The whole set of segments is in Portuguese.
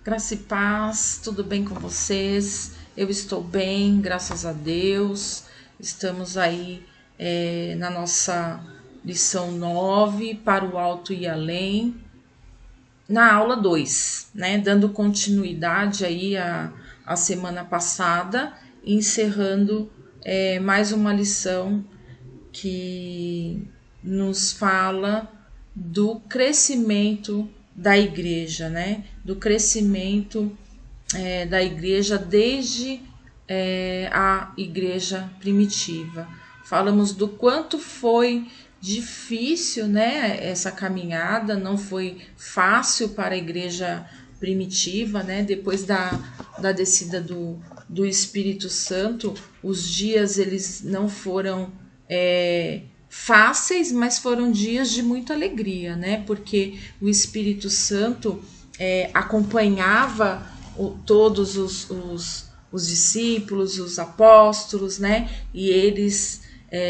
Graça e paz, tudo bem com vocês? Eu estou bem, graças a Deus. Estamos aí na nossa lição 9 para o alto e além, na aula 2, né? Dando continuidade aí a semana passada, encerrando mais uma lição que nos fala do crescimento da igreja, né? Do crescimento da igreja desde a igreja primitiva. Falamos do quanto foi difícil, né? Essa caminhada não foi fácil para a igreja primitiva, né? Depois da descida do Espírito Santo, os dias eles não foram fáceis, mas foram dias de muita alegria, né? Porque o Espírito Santo acompanhava todos os discípulos, os apóstolos, né? E eles,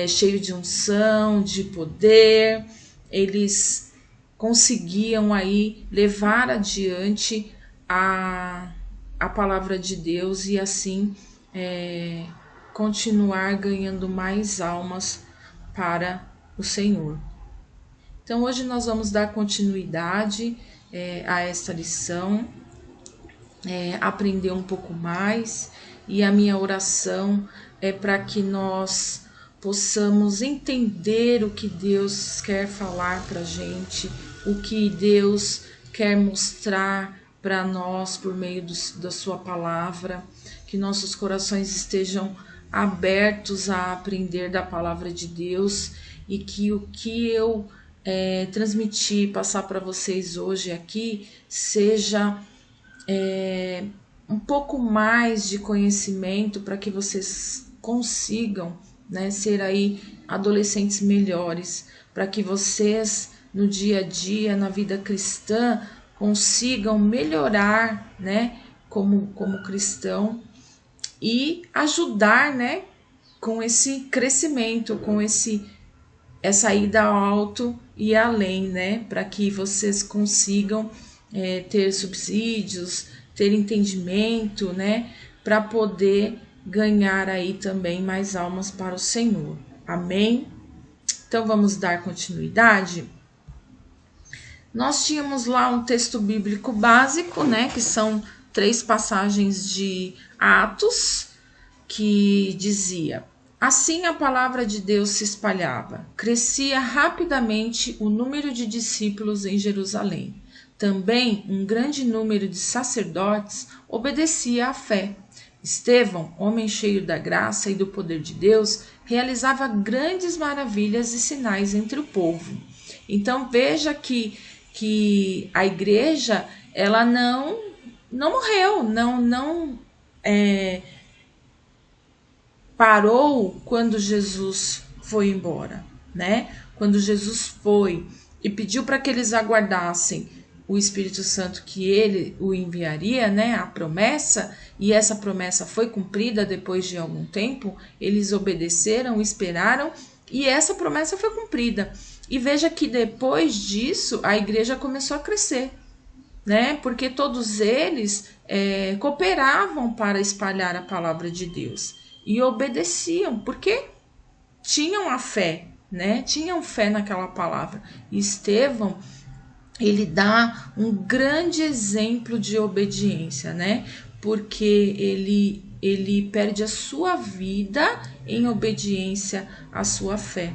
cheios de unção, de poder, eles conseguiam aí levar adiante a palavra de Deus e assim continuar ganhando mais almas para o Senhor. Então hoje nós vamos dar continuidade a esta lição, aprender um pouco mais, e a minha oração é para que nós possamos entender o que Deus quer falar para a gente, o que Deus quer mostrar para nós por meio da sua palavra, que nossos corações estejam abertos a aprender da palavra de Deus e que o que eu transmitir, passar para vocês hoje aqui, seja um pouco mais de conhecimento para que vocês consigam, né, ser aí adolescentes melhores, para que vocês no dia a dia, na vida cristã, consigam melhorar, né, como cristão e ajudar, né, com esse crescimento, com essa ida ao alto e além, né, para que vocês consigam ter subsídios, ter entendimento, né, para poder ganhar aí também mais almas para o Senhor. Amém? Então vamos dar continuidade. Nós tínhamos lá um texto bíblico básico, né, que são 3 passagens de Atos, que dizia: assim a palavra de Deus se espalhava, crescia rapidamente o número de discípulos em Jerusalém. Também um grande número de sacerdotes obedecia à fé. Estevão, homem cheio da graça e do poder de Deus, realizava grandes maravilhas e sinais entre o povo. Então veja que a igreja ela não morreu, não parou quando Jesus foi embora, né? Quando Jesus foi e pediu para que eles aguardassem o Espírito Santo, que ele o enviaria, né? A promessa, e essa promessa foi cumprida depois de algum tempo. Eles obedeceram, esperaram, e essa promessa foi cumprida. E veja que depois disso a igreja começou a crescer, né? Porque todos eles cooperavam para espalhar a palavra de Deus e obedeciam, porque tinham a fé, né? Tinham fé naquela palavra. E Estevão, ele dá um grande exemplo de obediência, né? Porque ele perde a sua vida em obediência à sua fé.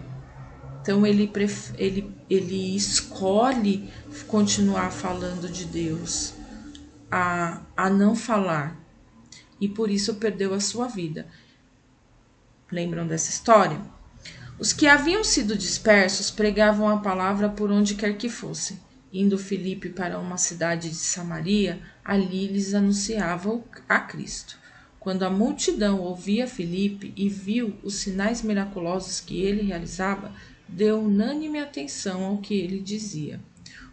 Então ele escolhe continuar falando de Deus, a não falar, e por isso perdeu a sua vida. Lembram dessa história? Os que haviam sido dispersos pregavam a palavra por onde quer que fossem. Indo Filipe para uma cidade de Samaria, ali lhes anunciava a Cristo. Quando a multidão ouvia Filipe e viu os sinais miraculosos que ele realizava, deu unânime atenção ao que ele dizia.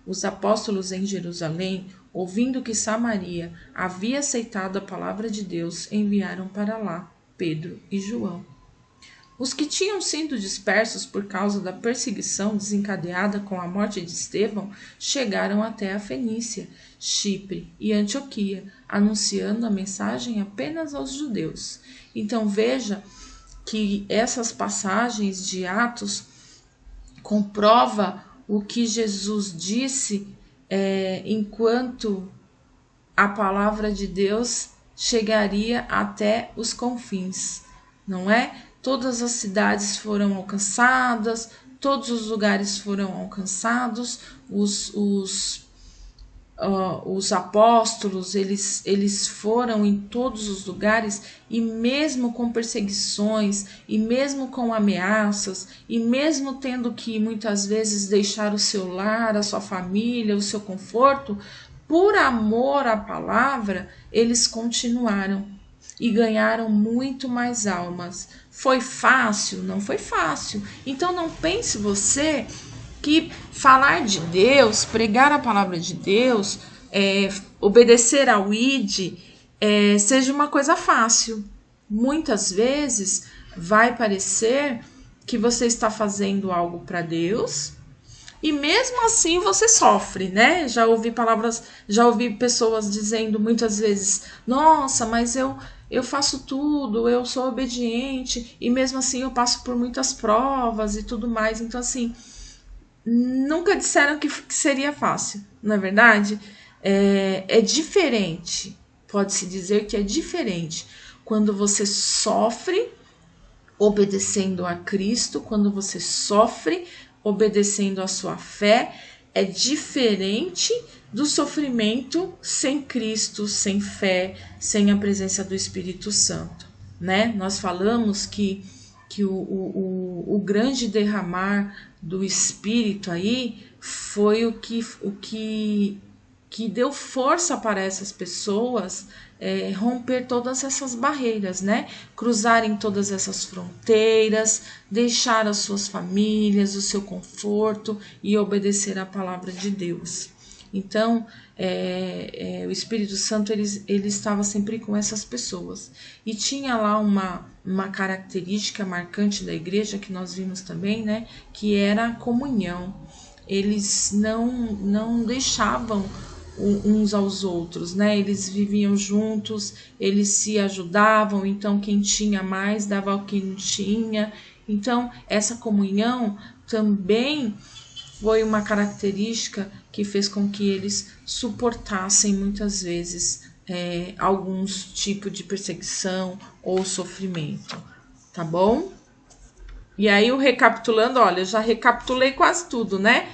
Os apóstolos em Jerusalém, ouvindo que Samaria havia aceitado a palavra de Deus, enviaram para lá Pedro e João. Os que tinham sido dispersos por causa da perseguição desencadeada com a morte de Estevão chegaram até a Fenícia, Chipre e Antioquia, anunciando a mensagem apenas aos judeus. Então veja que essas passagens de Atos comprova o que Jesus disse enquanto a palavra de Deus chegaria até os confins, não é? Todas as cidades foram alcançadas, todos os lugares foram alcançados, os apóstolos, eles foram em todos os lugares, e mesmo com perseguições, e mesmo com ameaças, e mesmo tendo que muitas vezes deixar o seu lar, a sua família, o seu conforto, por amor à palavra, eles continuaram e ganharam muito mais almas. Foi fácil? Não foi fácil. Então não pense você que falar de Deus, pregar a palavra de Deus, obedecer ao ID, seja uma coisa fácil. Muitas vezes vai parecer que você está fazendo algo para Deus e mesmo assim você sofre, né? Já ouvi pessoas dizendo muitas vezes: nossa, mas eu faço tudo, eu sou obediente e mesmo assim eu passo por muitas provas e tudo mais. Então, assim, nunca disseram que seria fácil, não é verdade? É diferente, pode-se dizer que é diferente quando você sofre obedecendo a Cristo, quando você sofre obedecendo a sua fé, é diferente do sofrimento sem Cristo, sem fé, sem a presença do Espírito Santo, né? Nós falamos que o grande derramar do Espírito aí foi o que deu força para essas pessoas romper todas essas barreiras, né? Cruzarem todas essas fronteiras, deixar as suas famílias, o seu conforto e obedecer à palavra de Deus. Então, o Espírito Santo ele estava sempre com essas pessoas. E tinha lá uma característica marcante da igreja, que nós vimos também, né? Que era a comunhão. Eles não deixavam uns aos outros, né? Eles viviam juntos, eles se ajudavam, então quem tinha mais dava ao que não tinha. Então, essa comunhão também foi uma característica que fez com que eles suportassem muitas vezes alguns tipos de perseguição ou sofrimento, tá bom? E aí, recapitulando, olha, eu já recapitulei quase tudo, né?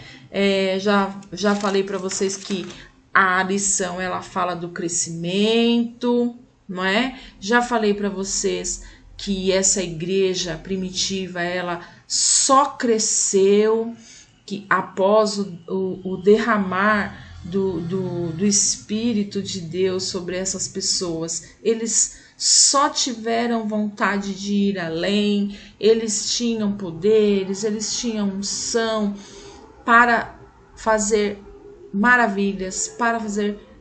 Já falei para vocês que a lição ela fala do crescimento, não é? Já falei para vocês que essa igreja primitiva ela só cresceu que após o derramar do Espírito de Deus sobre essas pessoas. Eles só tiveram vontade de ir além, eles tinham poderes, eles tinham unção para fazer maravilhas, para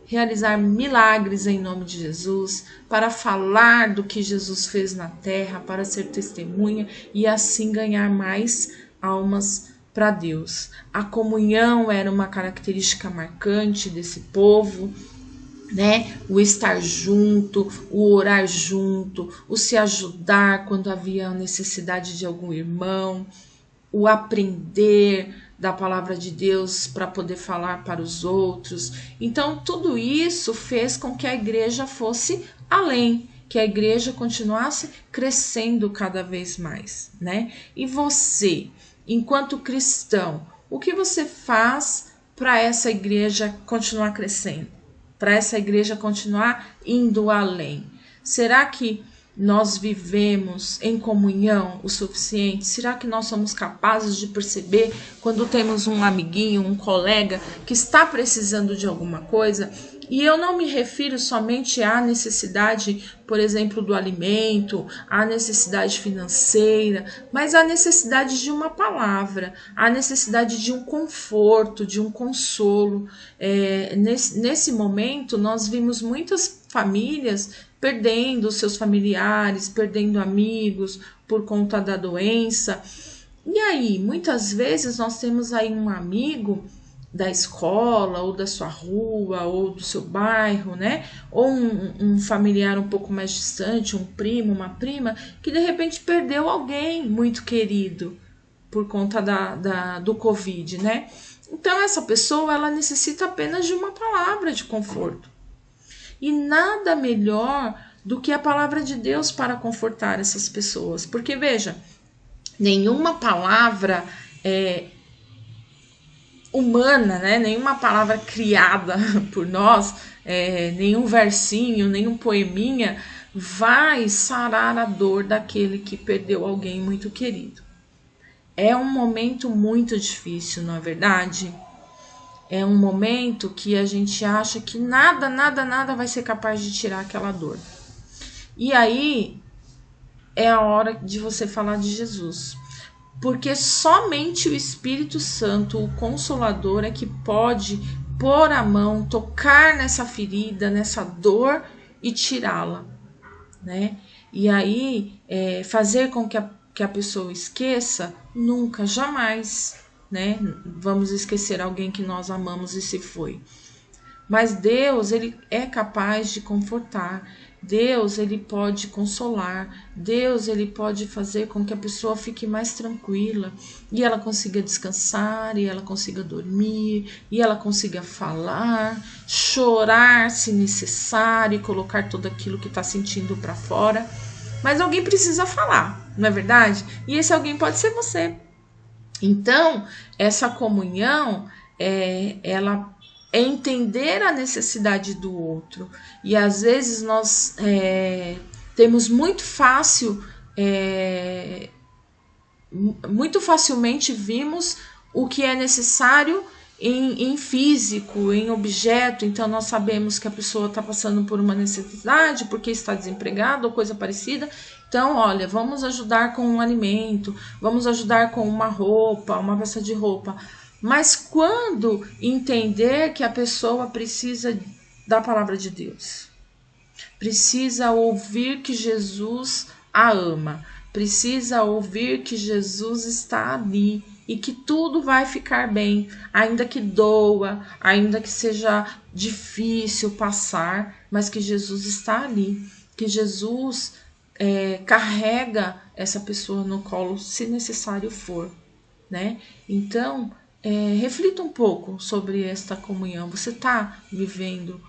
realizar milagres em nome de Jesus, para falar do que Jesus fez na terra, para ser testemunha e assim ganhar mais almas para Deus. A comunhão era uma característica marcante desse povo, né? O estar junto, o orar junto, o se ajudar quando havia necessidade de algum irmão, o aprender da palavra de Deus para poder falar para os outros. Então, tudo isso fez com que a igreja fosse além, que a igreja continuasse crescendo cada vez mais, né? E você, enquanto cristão, o que você faz para essa igreja continuar crescendo? Para essa igreja continuar indo além? Será que nós vivemos em comunhão o suficiente? Será que nós somos capazes de perceber quando temos um amiguinho, um colega que está precisando de alguma coisa? E eu não me refiro somente à necessidade, por exemplo, do alimento, à necessidade financeira, mas à necessidade de uma palavra, à necessidade de um conforto, de um consolo. Nesse momento, nós vimos muitas famílias perdendo seus familiares, perdendo amigos por conta da doença. E aí, muitas vezes nós temos aí um amigo da escola, ou da sua rua, ou do seu bairro, né? Ou um familiar um pouco mais distante, um primo, uma prima, que de repente perdeu alguém muito querido por conta do Covid, né? Então, essa pessoa, ela necessita apenas de uma palavra de conforto. E nada melhor do que a palavra de Deus para confortar essas pessoas. Porque, veja, nenhuma palavra humana, né? Nenhuma palavra criada por nós, nenhum versinho, nenhum poeminha vai sarar a dor daquele que perdeu alguém muito querido. É um momento muito difícil, não é verdade? É um momento que a gente acha que nada vai ser capaz de tirar aquela dor. E aí é a hora de você falar de Jesus. Porque somente o Espírito Santo, o Consolador, é que pode pôr a mão, tocar nessa ferida, nessa dor e tirá-la, né? E aí fazer com que a pessoa esqueça, nunca, jamais, né? Vamos esquecer alguém que nós amamos e se foi. Mas Deus, ele é capaz de confortar. Deus, ele pode consolar. Deus, ele pode fazer com que a pessoa fique mais tranquila e ela consiga descansar, e ela consiga dormir, e ela consiga falar, chorar se necessário, e colocar tudo aquilo que está sentindo para fora. Mas alguém precisa falar, não é verdade? E esse alguém pode ser você. Então, essa comunhão, ela é entender a necessidade do outro. E às vezes nós temos muito facilmente vimos o que é necessário em físico, em objeto. Então nós sabemos que a pessoa está passando por uma necessidade porque está desempregada ou coisa parecida. Então, olha, vamos ajudar com um alimento, vamos ajudar com uma roupa, uma peça de roupa. Mas quando entender que a pessoa precisa da palavra de Deus, precisa ouvir que Jesus a ama, precisa ouvir que Jesus está ali e que tudo vai ficar bem, ainda que doa, ainda que seja difícil passar, mas que Jesus está ali, que Jesus carrega essa pessoa no colo se necessário for, né? Então, reflita um pouco sobre esta comunhão. Você está vivendo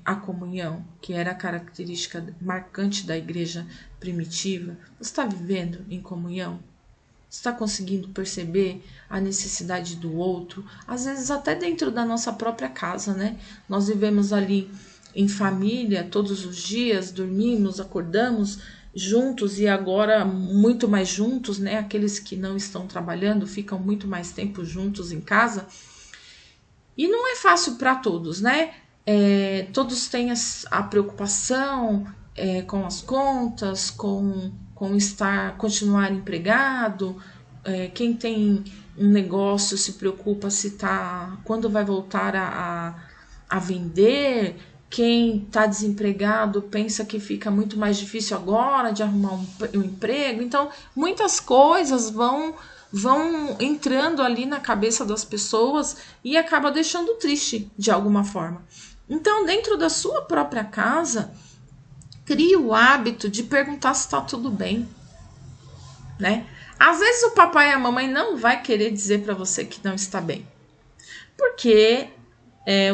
a comunhão, que era a característica marcante da igreja primitiva? Você está vivendo em comunhão? Você está conseguindo perceber a necessidade do outro? Às vezes até dentro da nossa própria casa, né? Nós vivemos ali em família todos os dias, dormimos, acordamos juntos, e agora muito mais juntos, né? Aqueles que não estão trabalhando ficam muito mais tempo juntos em casa. E não é fácil para todos, né? Todos têm a preocupação com as contas, com continuar empregado. Quem tem um negócio se preocupa quando vai voltar a vender. Quem está desempregado pensa que fica muito mais difícil agora de arrumar um emprego. Então, muitas coisas vão entrando ali na cabeça das pessoas e acaba deixando triste de alguma forma. Então, dentro da sua própria casa, crie o hábito de perguntar se está tudo bem, né? Às vezes o papai e a mamãe não vai querer dizer para você que não está bem, porque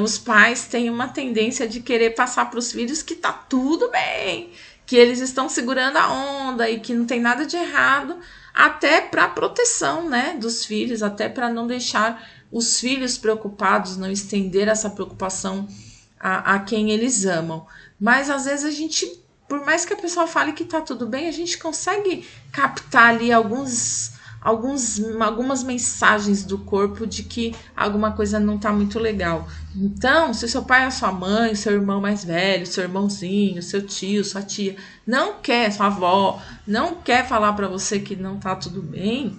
os pais têm uma tendência de querer passar para os filhos que tá tudo bem, que eles estão segurando a onda e que não tem nada de errado, até para proteção, né, dos filhos, até para não deixar os filhos preocupados, não estender essa preocupação a quem eles amam. Mas às vezes a gente, por mais que a pessoa fale que tá tudo bem, a gente consegue captar ali algumas mensagens do corpo de que alguma coisa não tá muito legal. Então, se seu pai, a sua mãe, seu irmão mais velho, seu irmãozinho, seu tio, sua tia, sua avó, não quer falar para você que não tá tudo bem,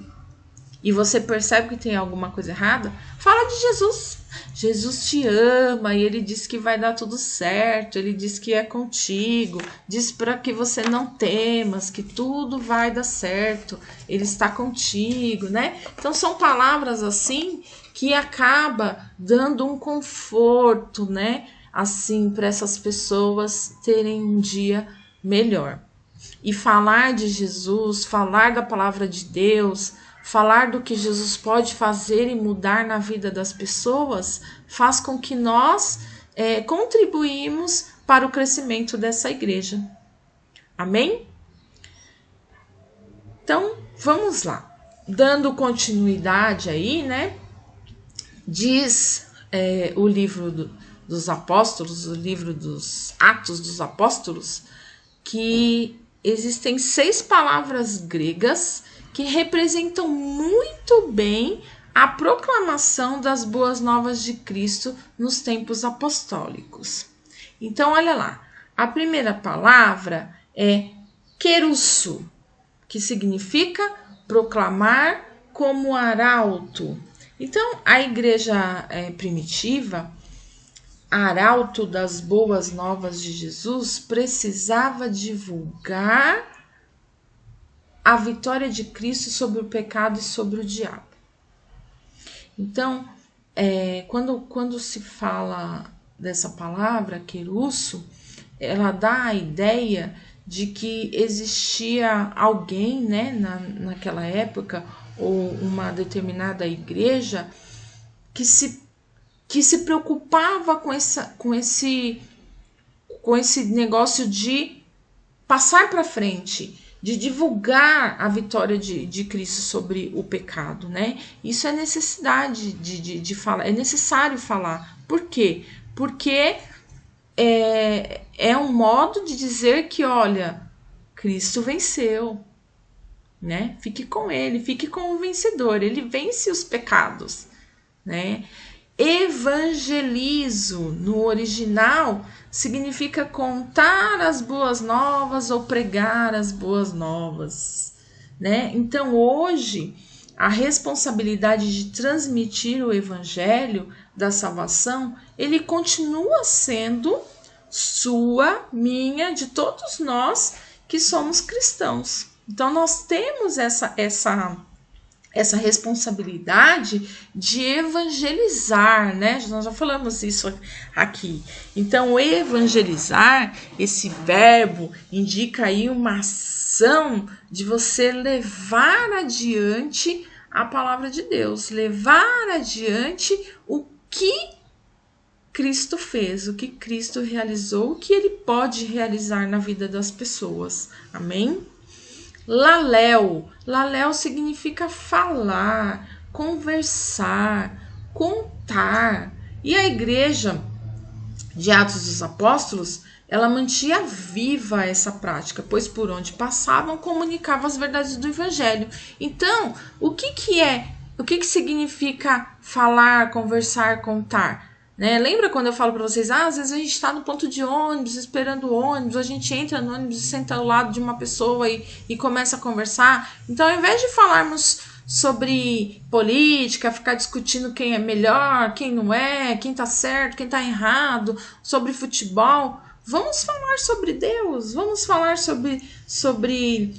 e você percebe que tem alguma coisa errada, fala de Jesus. Jesus te ama e ele diz que vai dar tudo certo, ele diz que é contigo, diz para que você não temas, que tudo vai dar certo, ele está contigo, né? Então são palavras assim que acaba dando um conforto, né? Assim, para essas pessoas terem um dia melhor. E falar de Jesus, falar da palavra de Deus, falar do que Jesus pode fazer e mudar na vida das pessoas, faz com que nós contribuímos para o crescimento dessa igreja. Amém? Então, vamos lá. Dando continuidade aí, né? Diz o livro dos apóstolos, o livro dos Atos dos Apóstolos, que existem 6 palavras gregas que representam muito bem a proclamação das boas novas de Cristo nos tempos apostólicos. Então, olha lá, a primeira palavra é kerusso, que significa proclamar como arauto. Então, a igreja primitiva, arauto das boas novas de Jesus, precisava divulgar a vitória de Cristo sobre o pecado e sobre o diabo. Então, quando se fala dessa palavra, kerusso, ela dá a ideia de que existia alguém, né, naquela época, ou uma determinada igreja, que se preocupava com esse negócio de passar para frente, de divulgar a vitória de Cristo sobre o pecado, né? Isso é necessidade de falar, é necessário falar. Por quê? Porque é um modo de dizer que, olha, Cristo venceu, né? Fique com ele, fique com o vencedor, ele vence os pecados, né? Evangelizo, no original, significa contar as boas novas ou pregar as boas novas, né? Então, hoje, a responsabilidade de transmitir o evangelho da salvação, ele continua sendo sua, minha, de todos nós que somos cristãos. Então, nós temos essa responsabilidade de evangelizar, né? Nós já falamos isso aqui. Então, evangelizar, esse verbo, indica aí uma ação de você levar adiante a palavra de Deus, levar adiante o que Cristo fez, o que Cristo realizou, o que ele pode realizar na vida das pessoas. Amém? Laléu. Laléu significa falar, conversar, contar. E a igreja de Atos dos Apóstolos, ela mantinha viva essa prática, pois por onde passavam comunicavam as verdades do evangelho. Então, o que significa falar, conversar, contar? Né? Lembra quando eu falo para vocês, às vezes a gente está no ponto de ônibus, esperando o ônibus, a gente entra no ônibus e senta ao lado de uma pessoa e começa a conversar. Então, ao invés de falarmos sobre política, ficar discutindo quem é melhor, quem não é, quem está certo, quem está errado, sobre futebol, vamos falar sobre Deus, vamos falar sobre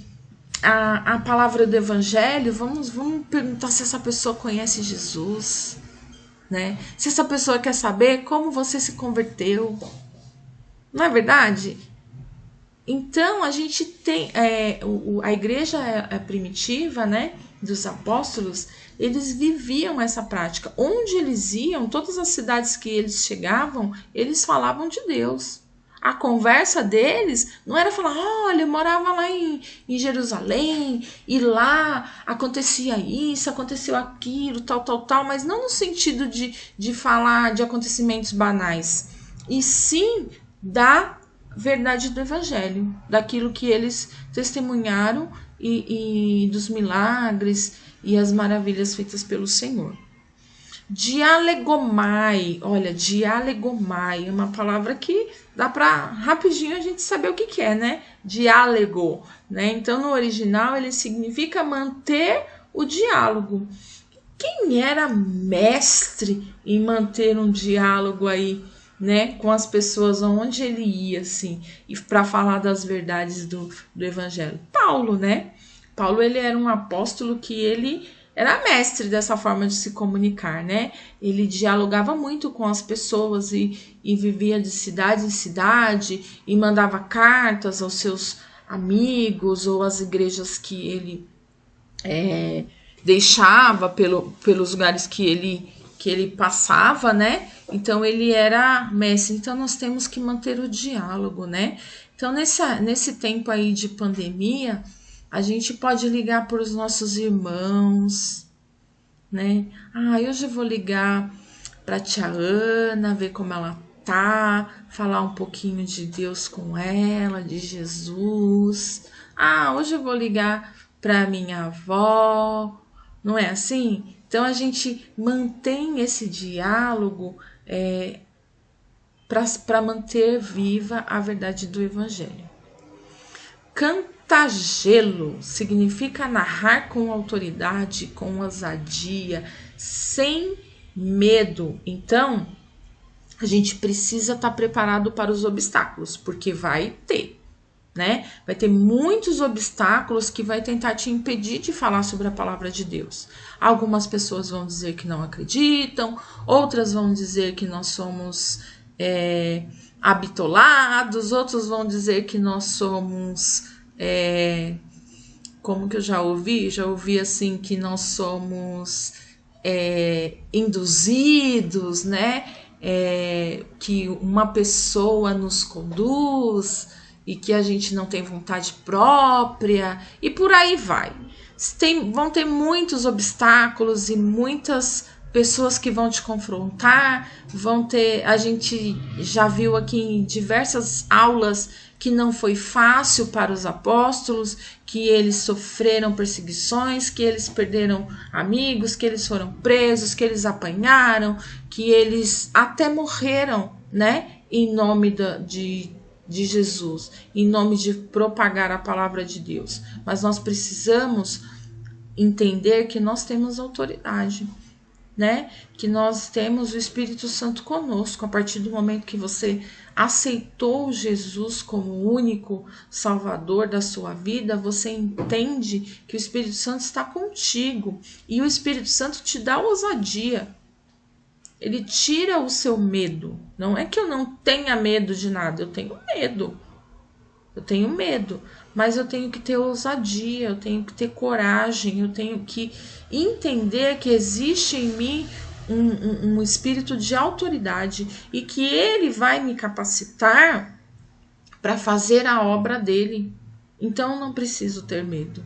a palavra do evangelho, vamos perguntar se essa pessoa conhece Jesus, né? Se essa pessoa quer saber como você se converteu, não é verdade? Então a gente tem a igreja primitiva, né, dos apóstolos, eles viviam essa prática. Onde eles iam, todas as cidades que eles chegavam, eles falavam de Deus. A conversa deles não era falar, olha, eu morava lá em Jerusalém, e lá acontecia isso, aconteceu aquilo, tal, mas não no sentido de falar de acontecimentos banais, e sim da verdade do evangelho, daquilo que eles testemunharam e dos milagres e as maravilhas feitas pelo Senhor. Dialegomai, olha, dialegomai é uma palavra que dá para rapidinho a gente saber o que é, né? Diálogo, né? Então, no original, ele significa manter o diálogo. Quem era mestre em manter um diálogo aí, né, com as pessoas onde ele ia, assim, e para falar das verdades do evangelho? Paulo, né? Paulo, ele era um apóstolo que ele era mestre dessa forma de se comunicar, né? Ele dialogava muito com as pessoas e vivia de cidade em cidade e mandava cartas aos seus amigos ou às igrejas que ele deixava pelos lugares que ele passava, né? Então ele era mestre. Então nós temos que manter o diálogo, né? Então nesse tempo aí de pandemia, a gente pode ligar para os nossos irmãos, né? Hoje eu vou ligar para a tia Ana, ver como ela tá, falar um pouquinho de Deus com ela, de Jesus. Hoje eu vou ligar para minha avó, não é assim? Então a gente mantém esse diálogo para manter viva a verdade do Evangelho. Cantagelo significa narrar com autoridade, com ousadia, sem medo. Então, a gente precisa estar preparado para os obstáculos, porque vai ter, né? Vai ter muitos obstáculos que vai tentar te impedir de falar sobre a palavra de Deus. Algumas pessoas vão dizer que não acreditam, outras vão dizer que nós somos habitolados, outros vão dizer que nós somos, como que eu já ouvi assim, que nós somos induzidos, né? Que uma pessoa nos conduz e que a gente não tem vontade própria e por aí vai. Vão ter muitos obstáculos e muitas pessoas que vão te confrontar, a gente já viu aqui em diversas aulas que não foi fácil para os apóstolos, que eles sofreram perseguições, que eles perderam amigos, que eles foram presos, que eles apanharam, que eles até morreram, né, em nome de Jesus, em nome de propagar a palavra de Deus. Mas nós precisamos entender que nós temos autoridade, né? Que nós temos o Espírito Santo conosco. A partir do momento que você aceitou Jesus como o único Salvador da sua vida, você entende que o Espírito Santo está contigo e o Espírito Santo te dá ousadia. Ele tira o seu medo. Não é que eu não tenha medo de nada, eu tenho medo. Eu tenho medo, mas eu tenho que ter ousadia, eu tenho que ter coragem, eu tenho que entender que existe em mim um espírito de autoridade e que ele vai me capacitar para fazer a obra dele. Então eu não preciso ter medo.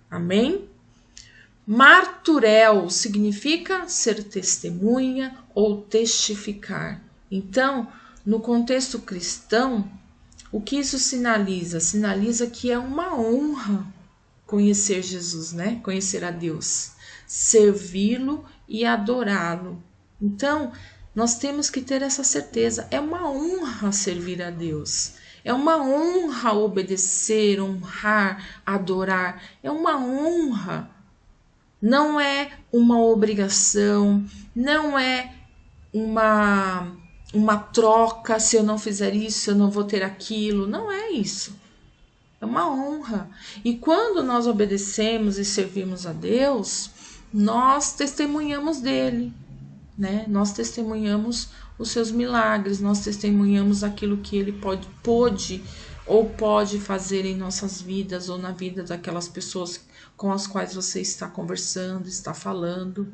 Amém? Marturel significa ser testemunha ou testificar. Então, no contexto cristão, o que isso sinaliza? Sinaliza que é uma honra conhecer Jesus, né? Conhecer a Deus, servi-lo e adorá-lo. Então, nós temos que ter essa certeza. É uma honra servir a Deus. É uma honra obedecer, honrar, adorar. É uma honra. Não é uma obrigação, não é uma troca, se eu não fizer isso, eu não vou ter aquilo. Não é isso. É uma honra. E quando nós obedecemos e servimos a Deus, nós testemunhamos dele, né? Nós testemunhamos os seus milagres, nós testemunhamos aquilo que ele pode fazer em nossas vidas ou na vida daquelas pessoas com as quais você está conversando, está falando.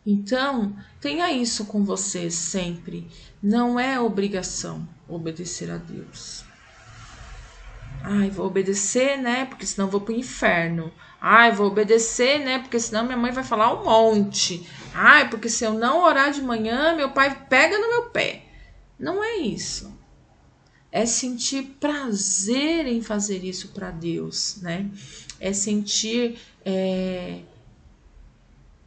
Então, tenha isso com você sempre. Não é obrigação obedecer a Deus. Vou obedecer, né? Porque senão eu vou pro inferno. Vou obedecer, né? Porque senão minha mãe vai falar um monte. Porque se eu não orar de manhã, meu pai pega no meu pé. Não é isso. É sentir prazer em fazer isso para Deus, né? É sentir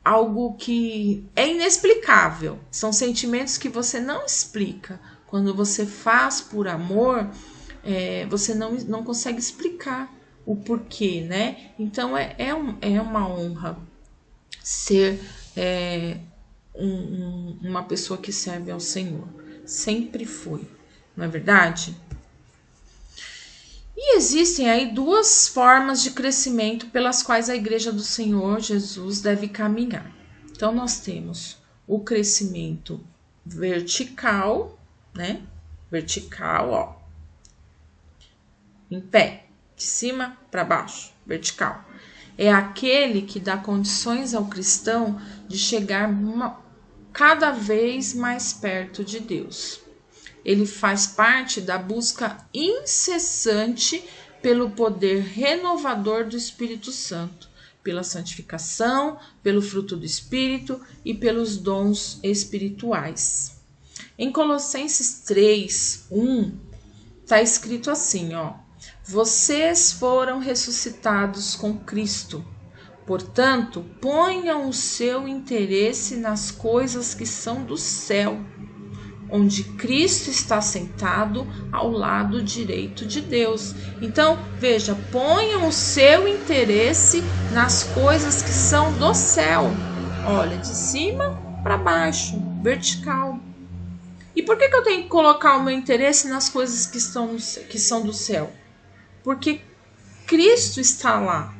algo que é inexplicável. São sentimentos que você não explica. Quando você faz por amor, você não consegue explicar o porquê, né? Então é uma honra ser uma pessoa que serve ao Senhor. Sempre foi, não é verdade? E existem aí duas formas de crescimento pelas quais a Igreja do Senhor Jesus deve caminhar. Então, nós temos o crescimento vertical, né? Vertical, ó. Em pé, de cima para baixo, vertical. É aquele que dá condições ao cristão de chegar cada vez mais perto de Deus. Ele faz parte da busca incessante pelo poder renovador do Espírito Santo, pela santificação, pelo fruto do Espírito e pelos dons espirituais. Em Colossenses 3:1, está escrito assim, ó: vocês foram ressuscitados com Cristo. Portanto, ponham o seu interesse nas coisas que são do céu, onde Cristo está sentado ao lado direito de Deus. Então, veja, ponham o seu interesse nas coisas que são do céu. Olha, de cima para baixo, vertical. E por que eu tenho que colocar o meu interesse nas coisas que são do céu? Porque Cristo está lá.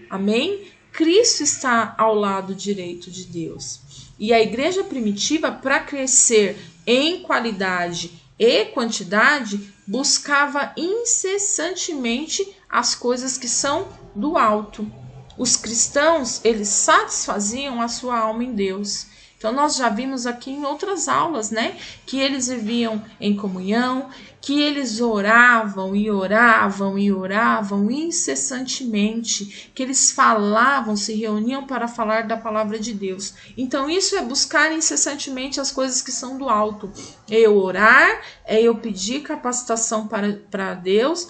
Amém? Cristo está ao lado direito de Deus. E a igreja primitiva, para crescer em qualidade e quantidade, buscava incessantemente as coisas que são do alto. Os cristãos, eles satisfaziam a sua alma em Deus. Então, nós já vimos aqui em outras aulas, né? Que eles viviam em comunhão, que eles oravam e oravam e oravam incessantemente, que eles falavam, se reuniam para falar da palavra de Deus. Então, isso é buscar incessantemente as coisas que são do alto. É eu orar, é eu pedir capacitação para Deus,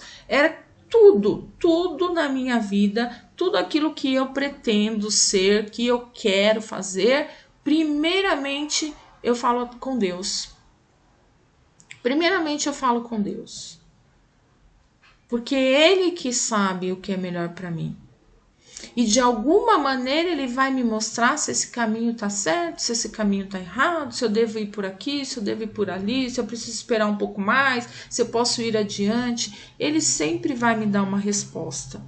tudo na minha vida, tudo aquilo que eu pretendo ser, que eu quero fazer, primeiramente eu falo com Deus. Primeiramente eu falo com Deus. Porque é Ele que sabe o que é melhor para mim. E de alguma maneira Ele vai me mostrar se esse caminho está certo, se esse caminho está errado, se eu devo ir por aqui, se eu devo ir por ali, se eu preciso esperar um pouco mais, se eu posso ir adiante. Ele sempre vai me dar uma resposta.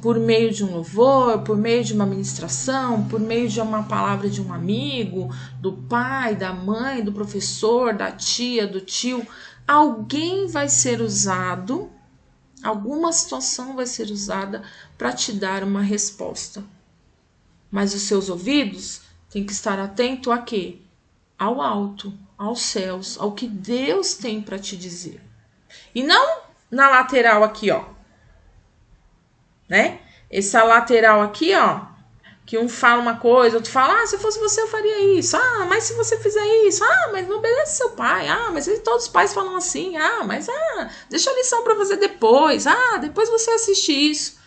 Por meio de um louvor, por meio de uma ministração, por meio de uma palavra de um amigo, do pai, da mãe, do professor, da tia, do tio. Alguém vai ser usado, alguma situação vai ser usada para te dar uma resposta. Mas os seus ouvidos têm que estar atento a quê? Ao alto, aos céus, ao que Deus tem para te dizer. E não na lateral aqui, ó. Né? Essa lateral aqui, ó, que um fala uma coisa, outro fala, se fosse você eu faria isso, mas se você fizer isso, mas não obedece seu pai, mas todos os pais falam assim, mas deixa a lição para fazer depois, depois você assiste isso,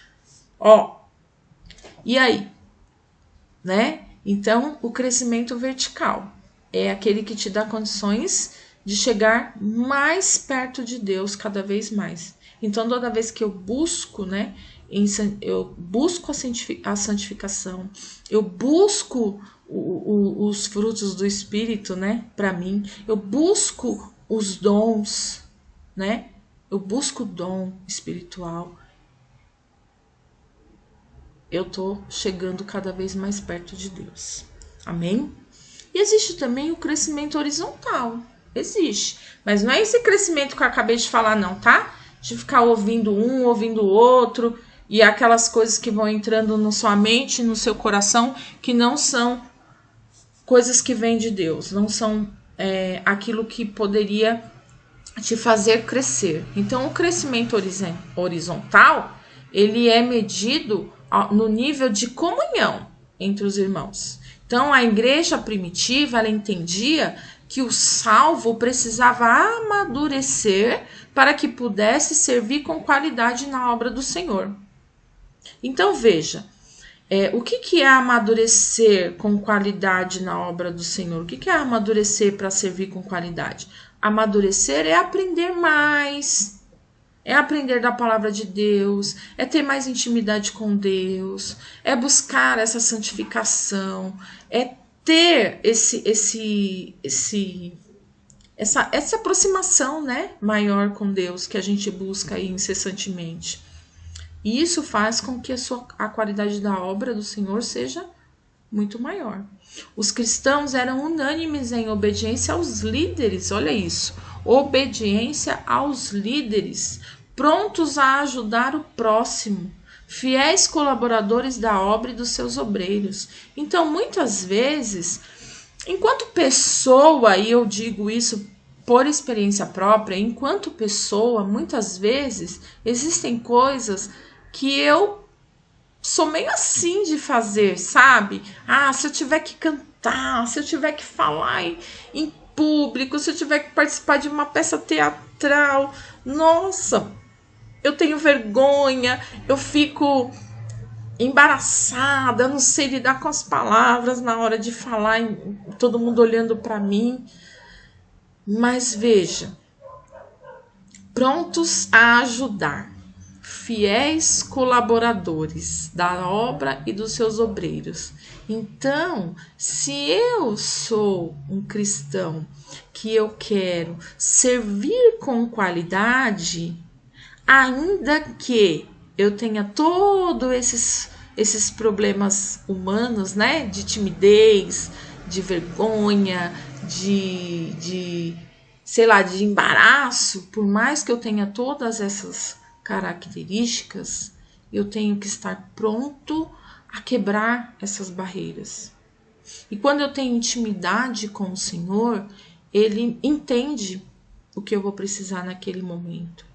ó, e aí, né? Então, o crescimento vertical é aquele que te dá condições de chegar mais perto de Deus cada vez mais. Então, toda vez que eu busco, né, eu busco a santificação, eu busco os frutos do Espírito, né, para mim, eu busco os dons, né, eu busco o dom espiritual, eu tô chegando cada vez mais perto de Deus, amém? E existe também o crescimento horizontal, existe, mas não é esse crescimento que eu acabei de falar não, tá? De ficar ouvindo um, ouvindo o outro, e aquelas coisas que vão entrando na sua mente, no seu coração, que não são coisas que vêm de Deus, não são aquilo que poderia te fazer crescer. Então, o crescimento horizontal, ele é medido no nível de comunhão entre os irmãos. Então, a igreja primitiva, ela entendia que o salvo precisava amadurecer para que pudesse servir com qualidade na obra do Senhor. Então, veja, o que é amadurecer com qualidade na obra do Senhor? O que é amadurecer para servir com qualidade? Amadurecer é aprender mais, é aprender da palavra de Deus, é ter mais intimidade com Deus, é buscar essa santificação, é ter essa aproximação, né, maior com Deus que a gente busca aí incessantemente. E isso faz com que a qualidade da obra do Senhor seja muito maior. Os cristãos eram unânimes em obediência aos líderes, olha isso, obediência aos líderes, prontos a ajudar o próximo, fiéis colaboradores da obra e dos seus obreiros. Então, muitas vezes, enquanto pessoa, e eu digo isso por experiência própria, enquanto pessoa, muitas vezes existem coisas que eu sou meio assim de fazer, sabe? Ah, se eu tiver que cantar, se eu tiver que falar em público, se eu tiver que participar de uma peça teatral, nossa, eu tenho vergonha, eu fico embaraçada, eu não sei lidar com as palavras na hora de falar, todo mundo olhando para mim. Mas veja, prontos a ajudar, fiéis colaboradores da obra e dos seus obreiros. Então, se eu sou um cristão que eu quero servir com qualidade, ainda que eu tenha todos esses problemas humanos, né, de timidez, de vergonha, sei lá, de embaraço, por mais que eu tenha todas essas características, eu tenho que estar pronto a quebrar essas barreiras. E quando eu tenho intimidade com o Senhor, Ele entende o que eu vou precisar naquele momento,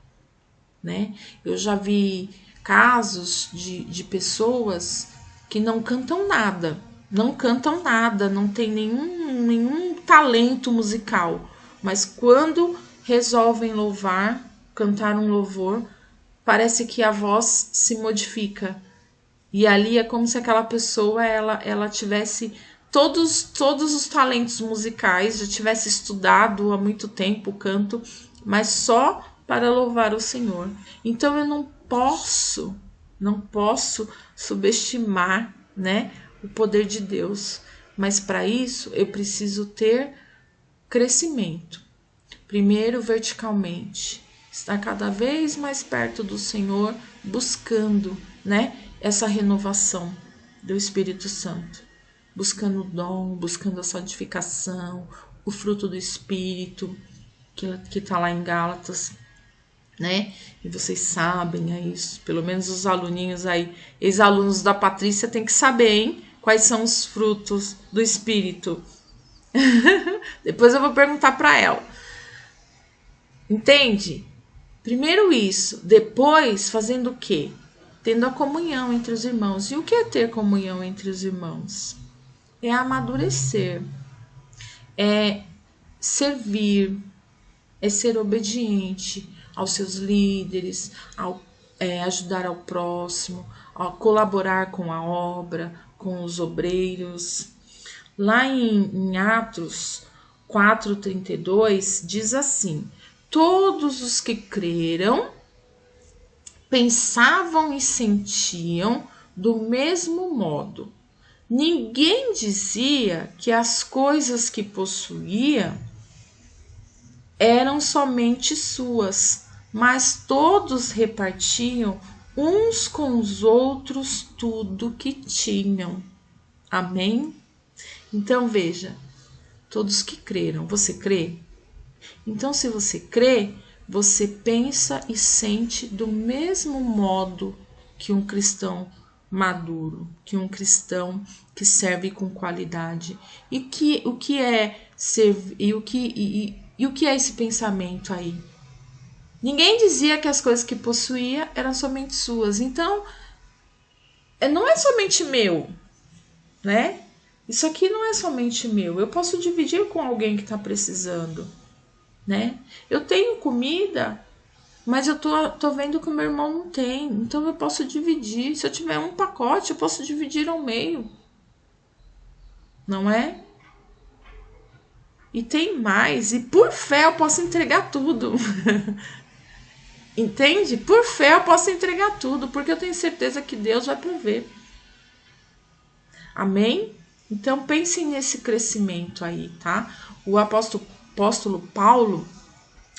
né? Eu já vi casos de pessoas que não cantam nada, não tem nenhum talento musical, mas quando resolvem louvar, cantar um louvor, parece que a voz se modifica. E ali é como se aquela pessoa ela tivesse todos os talentos musicais, já tivesse estudado há muito tempo o canto, mas só para louvar o Senhor. Então eu não posso subestimar, né, o poder de Deus. Mas para isso eu preciso ter crescimento. Primeiro verticalmente, estar cada vez mais perto do Senhor, buscando, né, essa renovação do Espírito Santo, buscando o dom, buscando a santificação, o fruto do Espírito, que está lá em Gálatas, né? E vocês sabem isso, pelo menos os aluninhos aí, ex-alunos da Patrícia tem que saber, hein? Quais são os frutos do Espírito. Depois eu vou perguntar para ela. Entende? Primeiro isso, depois fazendo o quê? Tendo a comunhão entre os irmãos. E o que é ter comunhão entre os irmãos? É amadurecer, é servir, é ser obediente aos seus líderes, ajudar ao próximo, a colaborar com a obra, com os obreiros. Lá em Atos 4:32 diz assim: todos os que creram pensavam e sentiam do mesmo modo. Ninguém dizia que as coisas que possuía eram somente suas, mas todos repartiam uns com os outros tudo que tinham. Amém? Então veja, todos que creram, você crê? Então, se você crê, você pensa e sente do mesmo modo que um cristão maduro, que um cristão que serve com qualidade. E o que é servir, e o que é esse pensamento aí? Ninguém dizia que as coisas que possuía eram somente suas. Então, não é somente meu, né? Isso aqui não é somente meu. Eu posso dividir com alguém que está precisando, né? Eu tenho comida, mas eu tô vendo que o meu irmão não tem. Então eu posso dividir. Se eu tiver um pacote, eu posso dividir ao meio. Não é? E tem mais. E por fé eu posso entregar tudo. Entende? Por fé eu posso entregar tudo, porque eu tenho certeza que Deus vai prover. Amém? Então pensem nesse crescimento aí, tá? O apóstolo Paulo,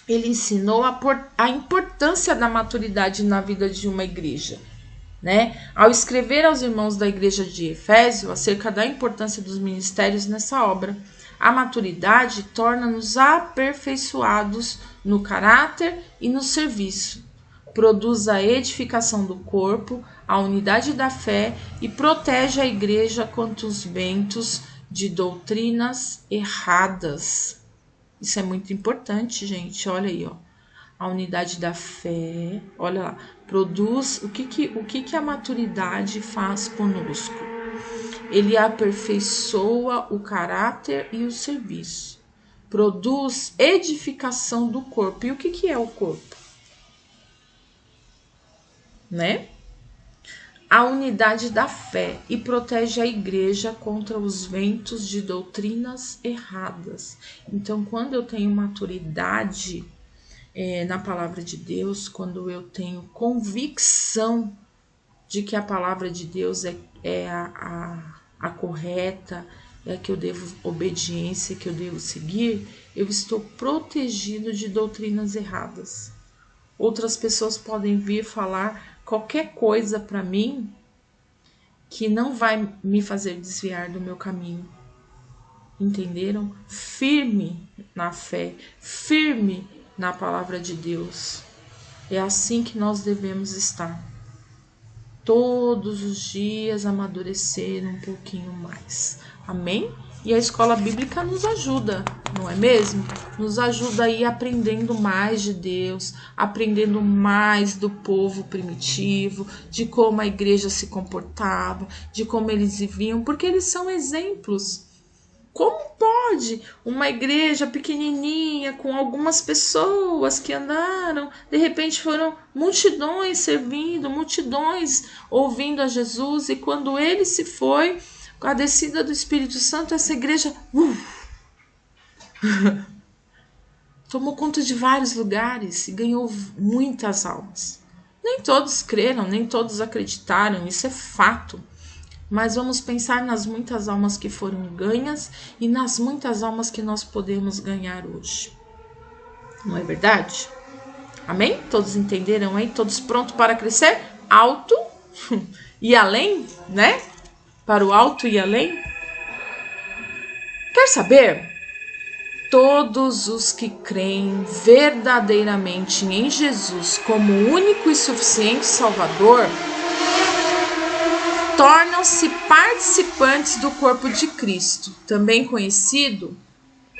ele ensinou a importância da maturidade na vida de uma igreja, né? Ao escrever aos irmãos da igreja de Efésio acerca da importância dos ministérios nessa obra, a maturidade torna-nos aperfeiçoados no caráter e no serviço. Produz a edificação do corpo, a unidade da fé e protege a igreja contra os ventos de doutrinas erradas. Isso é muito importante, gente. Olha aí, ó. A unidade da fé, olha lá, produz o que a maturidade faz conosco. Ele aperfeiçoa o caráter e o serviço. Produz edificação do corpo. E o que é o corpo? Né? A unidade da fé e protege a igreja contra os ventos de doutrinas erradas. Então, quando eu tenho maturidade na palavra de Deus, quando eu tenho convicção de que a palavra de Deus é a correta, é a que eu devo obediência, que eu devo seguir, eu estou protegido de doutrinas erradas. Outras pessoas podem vir falar qualquer coisa para mim que não vai me fazer desviar do meu caminho. Entenderam? Firme na fé, firme na palavra de Deus. É assim que nós devemos estar. Todos os dias amadurecer um pouquinho mais. Amém? E a escola bíblica nos ajuda, não é mesmo? Nos ajuda a ir aprendendo mais de Deus, aprendendo mais do povo primitivo, de como a igreja se comportava, de como eles viviam, porque eles são exemplos. Como pode uma igreja pequenininha, com algumas pessoas que andaram, de repente foram multidões servindo, multidões ouvindo a Jesus, e quando ele se foi, com a descida do Espírito Santo, essa igreja tomou conta de vários lugares e ganhou muitas almas. Nem todos creram, nem todos acreditaram, isso é fato. Mas vamos pensar nas muitas almas que foram ganhas e nas muitas almas que nós podemos ganhar hoje. Não é verdade? Amém? Todos entenderam aí? Todos prontos para crescer? Alto e além, né? Para o alto e além? Quer saber? Todos os que creem verdadeiramente em Jesus como único e suficiente Salvador tornam-se participantes do corpo de Cristo, também conhecido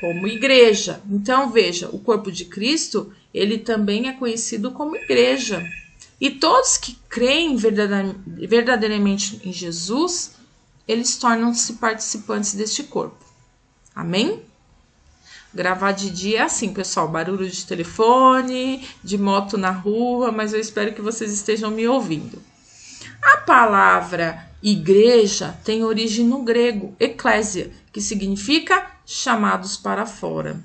como igreja. Então, veja, o corpo de Cristo, ele também é conhecido como igreja. E todos que creem verdadeiramente em Jesus, eles tornam-se participantes deste corpo. Amém? Gravar de dia é assim, pessoal, barulho de telefone, de moto na rua, mas eu espero que vocês estejam me ouvindo. A palavra igreja tem origem no grego, eclésia, que significa chamados para fora.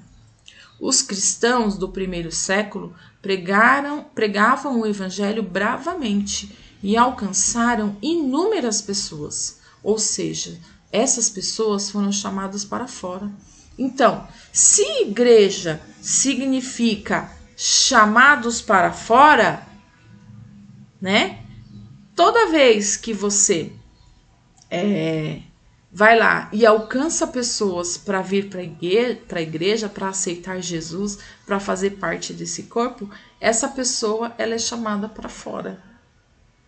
Os cristãos do primeiro século pregavam o evangelho bravamente e alcançaram inúmeras pessoas, ou seja, essas pessoas foram chamadas para fora. Então, se igreja significa chamados para fora, né? Toda vez que você vai lá e alcança pessoas para vir para a igreja, para aceitar Jesus, para fazer parte desse corpo, essa pessoa ela é chamada para fora,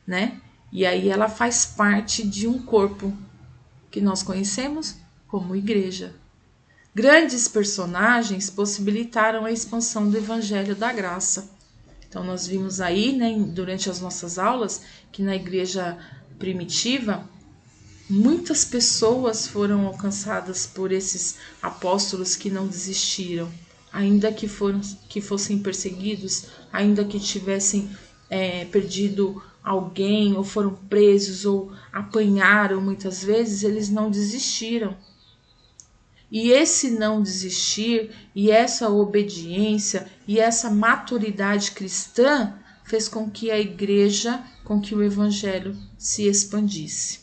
né? E aí ela faz parte de um corpo que nós conhecemos como igreja. Grandes personagens possibilitaram a expansão do evangelho da graça. Então nós vimos aí, né, durante as nossas aulas, que na igreja primitiva, muitas pessoas foram alcançadas por esses apóstolos que não desistiram, ainda que fossem perseguidos, ainda que tivessem perdido alguém, ou foram presos, ou apanharam muitas vezes, eles não desistiram. E esse não desistir, e essa obediência, e essa maturidade cristã fez com que a igreja, com que o evangelho se expandisse.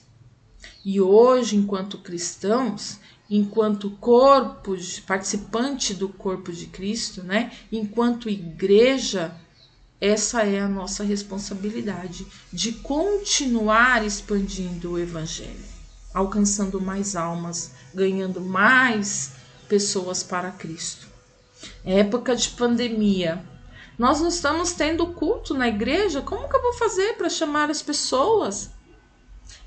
E hoje, enquanto cristãos, enquanto corpo, participante do corpo de Cristo, né? Enquanto igreja, essa é a nossa responsabilidade de continuar expandindo o evangelho, alcançando mais almas, ganhando mais pessoas para Cristo. É época de pandemia. Nós não estamos tendo culto na igreja. Como que eu vou fazer para chamar as pessoas?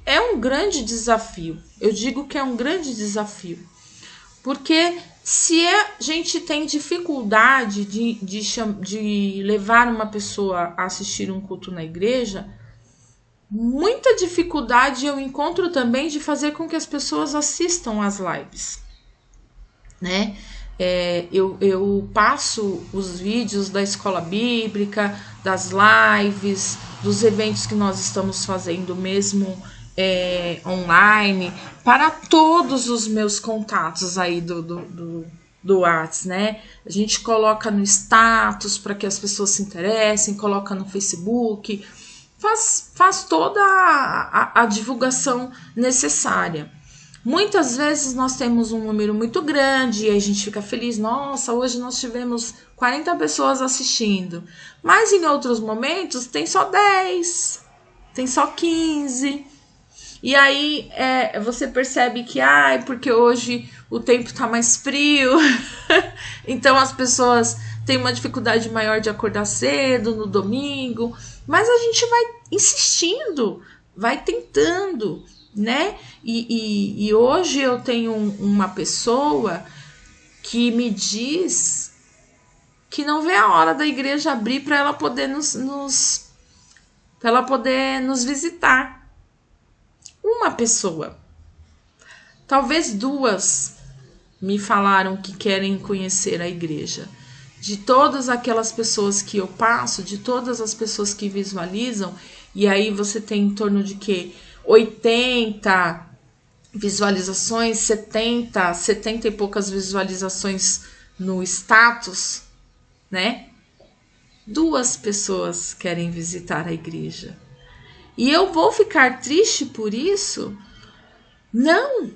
É um grande desafio. Eu digo que é um grande desafio. Porque se a gente tem dificuldade de levar uma pessoa a assistir um culto na igreja, muita dificuldade eu encontro também de fazer com que as pessoas assistam às lives, né? Eu passo os vídeos da escola bíblica, das lives, dos eventos que nós estamos fazendo mesmo online, para todos os meus contatos aí do WhatsApp, né? A gente coloca no status para que as pessoas se interessem, coloca no Facebook, faz toda a divulgação necessária. Muitas vezes nós temos um número muito grande e a gente fica feliz. Nossa, hoje nós tivemos 40 pessoas assistindo. Mas em outros momentos tem só 10, tem só 15. E aí você percebe que porque hoje o tempo está mais frio, então as pessoas têm uma dificuldade maior de acordar cedo no domingo. Mas a gente vai insistindo, vai tentando, né? E hoje eu tenho uma pessoa que me diz que não vê a hora da igreja abrir para ela poder nos visitar. Uma pessoa. Talvez duas me falaram que querem conhecer a igreja. De todas aquelas pessoas que eu passo, de todas as pessoas que visualizam, e aí você tem em torno de 80 visualizações, 70 e poucas visualizações no status, né? 2 pessoas querem visitar a igreja. E eu vou ficar triste por isso? Não!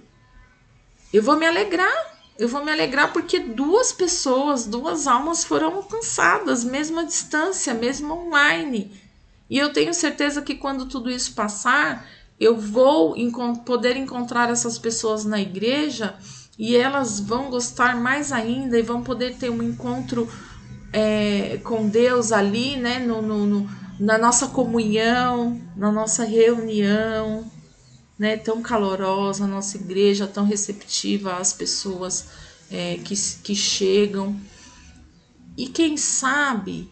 Eu vou me alegrar porque 2 pessoas, 2 almas foram alcançadas, mesmo à distância, mesmo online. E eu tenho certeza que quando tudo isso passar, eu vou poder encontrar essas pessoas na igreja e elas vão gostar mais ainda e vão poder ter um encontro com Deus ali, né? Na nossa comunhão, na nossa reunião, né, tão calorosa, a nossa igreja tão receptiva às pessoas que chegam. E quem sabe,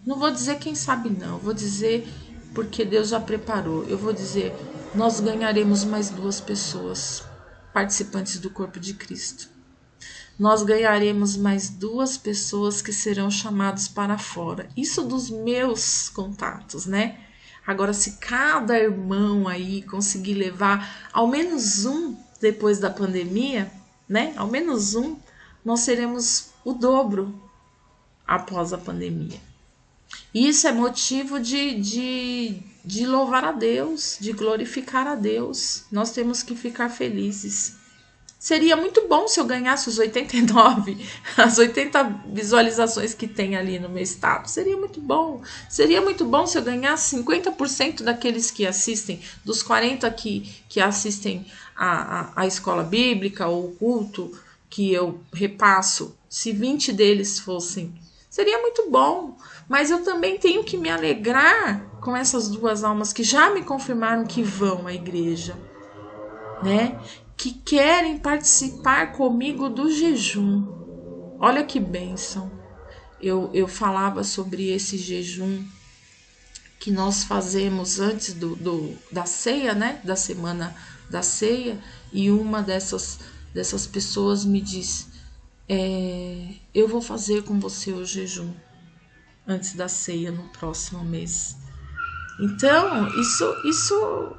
não vou dizer quem sabe não, vou dizer porque Deus já preparou, eu vou dizer, nós ganharemos mais 2 pessoas participantes do corpo de Cristo. Nós ganharemos mais 2 pessoas que serão chamadas para fora. Isso dos meus contatos, né? Agora, se cada irmão aí conseguir levar ao menos um depois da pandemia, né? Ao menos um, nós seremos o dobro após a pandemia. Isso é motivo de louvar a Deus, de glorificar a Deus. Nós temos que ficar felizes. Seria muito bom se eu ganhasse os 89, as 80 visualizações que tem ali no meu status. Seria muito bom. Seria muito bom se eu ganhasse 50% daqueles que assistem, dos 40 que assistem a escola bíblica ou o culto que eu repasso, se 20 deles fossem. Seria muito bom. Mas eu também tenho que me alegrar com essas 2 almas que já me confirmaram que vão à igreja, né? Que querem participar comigo do jejum. Olha que bênção. Eu falava sobre esse jejum que nós fazemos antes da ceia, né? Da semana da ceia. E uma dessas pessoas me disse, eu vou fazer com você o jejum antes da ceia no próximo mês. Então, isso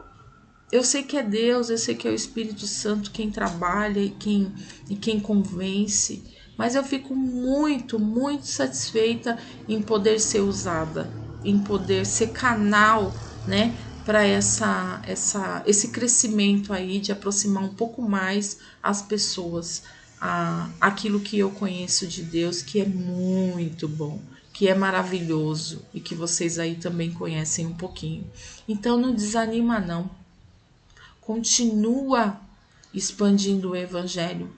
eu sei que é Deus, eu sei que é o Espírito Santo quem trabalha e quem convence, mas eu fico muito, muito satisfeita em poder ser usada em poder ser canal, né, para esse crescimento aí de aproximar um pouco mais as pessoas aquilo que eu conheço de Deus, que é muito bom, que é maravilhoso e que vocês aí também conhecem um pouquinho. Então não desanima não. Continua expandindo o evangelho,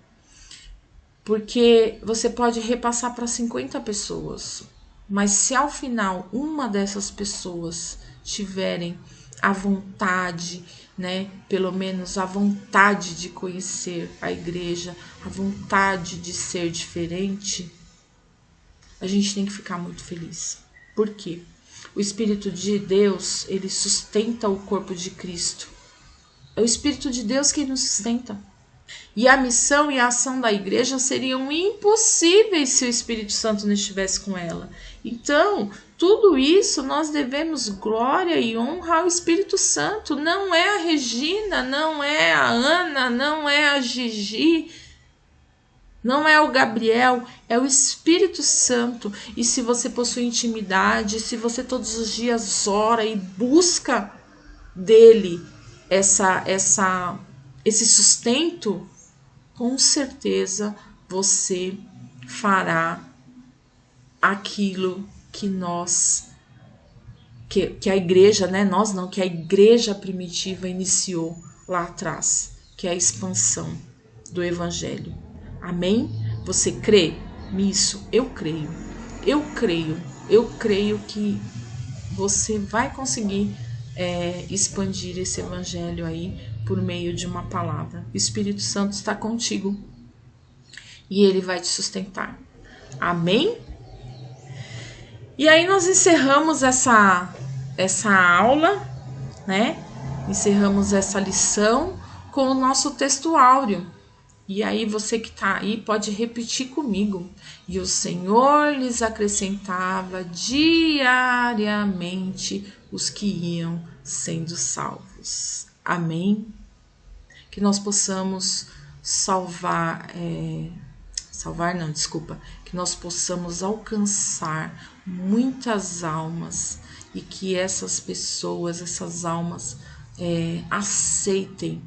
porque você pode repassar para 50 pessoas, mas se ao final uma dessas pessoas tiverem a vontade, né, pelo menos a vontade de conhecer a igreja, a vontade de ser diferente, a gente tem que ficar muito feliz. Por quê? O Espírito de Deus, ele sustenta o corpo de Cristo. É o Espírito de Deus que nos sustenta. E a missão e a ação da igreja seriam impossíveis se o Espírito Santo não estivesse com ela. Então, tudo isso nós devemos glória e honra ao Espírito Santo. Não é a Regina, não é a Ana, não é a Gigi, não é o Gabriel, é o Espírito Santo. E se você possui intimidade, se você todos os dias ora e busca dele esse sustento, com certeza você fará aquilo que que a igreja, né? Nós não, que a igreja primitiva iniciou lá atrás, que é a expansão do evangelho. Amém? Você crê nisso? Eu creio. Eu creio que você vai conseguir expandir esse evangelho aí por meio de uma palavra. O Espírito Santo está contigo e ele vai te sustentar. Amém? E aí nós encerramos essa aula, né? Encerramos essa lição com o nosso texto áureo. E aí você que está aí pode repetir comigo. E o Senhor lhes acrescentava diariamente os que iam sendo salvos. Amém? Que nós possamos que nós possamos alcançar muitas almas e que essas pessoas, essas almas aceitem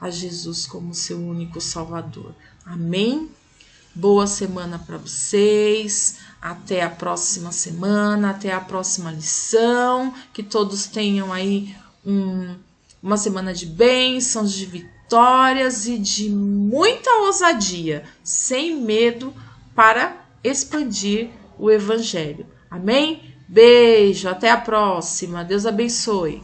a Jesus como seu único Salvador. Amém? Boa semana para vocês. Até a próxima semana, até a próxima lição. Que todos tenham aí uma semana de bênçãos, de vitórias e de muita ousadia, sem medo, para expandir o Evangelho. Amém? Beijo, até a próxima. Deus abençoe.